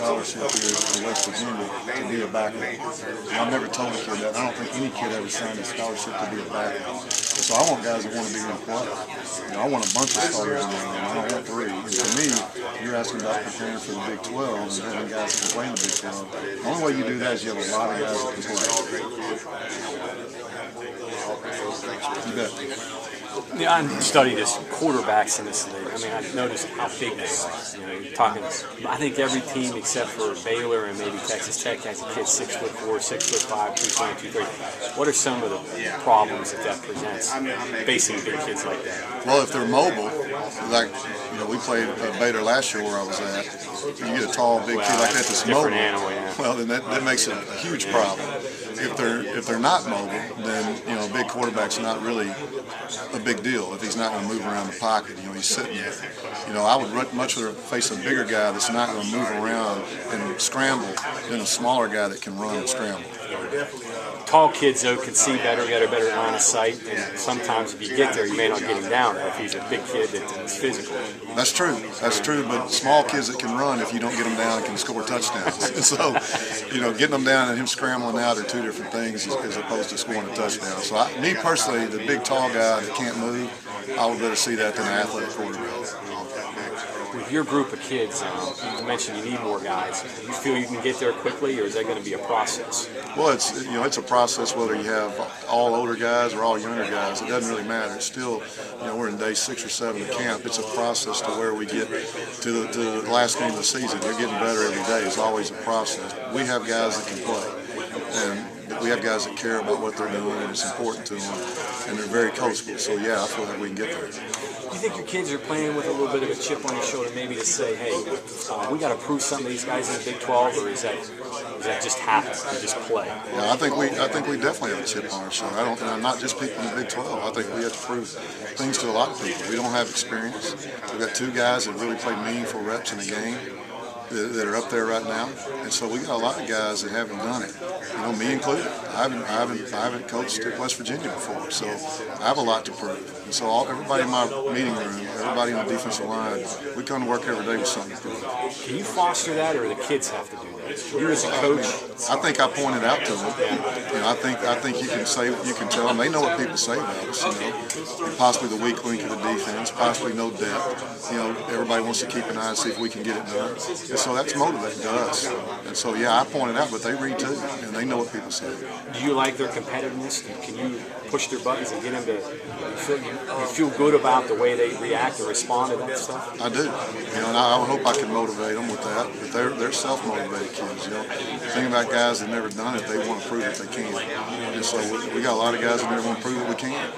scholarship here in West Virginia to be a backup. I've never told a kid that. I don't think any kid ever signed a scholarship to be a backup. So I want guys that want to be real players. I want a bunch of starters in there. I don't want three. And to me, you're asking about preparing for the Big 12 and having guys that can play in the Big 12. The only way you do that is you have a lot of guys that can play. You bet. Yeah, I studied as quarterbacks in this league. I mean, I've noticed how big they are. You know, you're talking. I think every team except for Baylor and maybe Texas Tech has a kid 6'4", 6'5", 220, 230. What are some of the problems that presents facing big kids like that? Well, if they're mobile, like we played Baylor last year where I was at. You get a tall, big kid like that that's mobile. Animal, yeah. Well, then that makes it a huge problem. If they're not mobile, then a big quarterback's not really a big deal if he's not going to move around the pocket. He's sitting there. I would much rather face a bigger guy that's not going to move around and scramble than a smaller guy that can run and scramble. Tall kids, though, can see better, get a better line of sight, and sometimes if you get there, you may not get him down if he's a big kid that's physical. That's true. That's true, but small kids that can run, if you don't get them down, can score touchdowns. So, getting them down and him scrambling out are two different things as opposed to scoring a touchdown. So, me personally, the big, tall guy that can't move, I would rather see that than an athletic quarterback. With your group of kids, you mentioned you need more guys. Do you feel you can get there quickly, or is that going to be a process? Well, it's a process whether you have all older guys or all younger guys. It doesn't really matter. It's still, we're in day 6 or 7 of camp. It's a process to where we get to the last game of the season. You're getting better every day. It's always a process. We have guys that can play, and we have guys that care about what they're doing, and it's important to them, and they're very coachable. So, yeah, I feel like we can get there. Do you think your kids are playing with a little bit of a chip on your shoulder, maybe to say, hey, we got to prove something to these guys in the Big 12, or is that just happen? They just play? Yeah, I think we definitely have a chip on our shoulder. And not just people in the Big 12. I think we have to prove things to a lot of people. We don't have experience. We've got 2 guys that really play meaningful reps in the game that are up there right now, and so we got a lot of guys that haven't done it. Me included. I haven't coached at West Virginia before, so I have a lot to prove. And so everybody in my meeting room, everybody in the defensive line, we come to work every day with something to prove. Can you foster that, or the kids have to do that? You as a coach? I think I pointed out to them. I think you can tell them. They know what people say about us. Possibly the weak link of the defense, possibly no depth. Everybody wants to keep an eye and see if we can get it done. And so that's motivating to us. And so, yeah, I pointed out, but they read too, and they know what people say. Do you like their competitiveness? Can you push their buttons and get them to you feel good about the way they react and respond to that stuff? I do. And I hope I can motivate them with that. But they're self-motivated kids. The thing about guys that never done it, they want to prove that they can. And so we got a lot of guys that never want to prove that we can.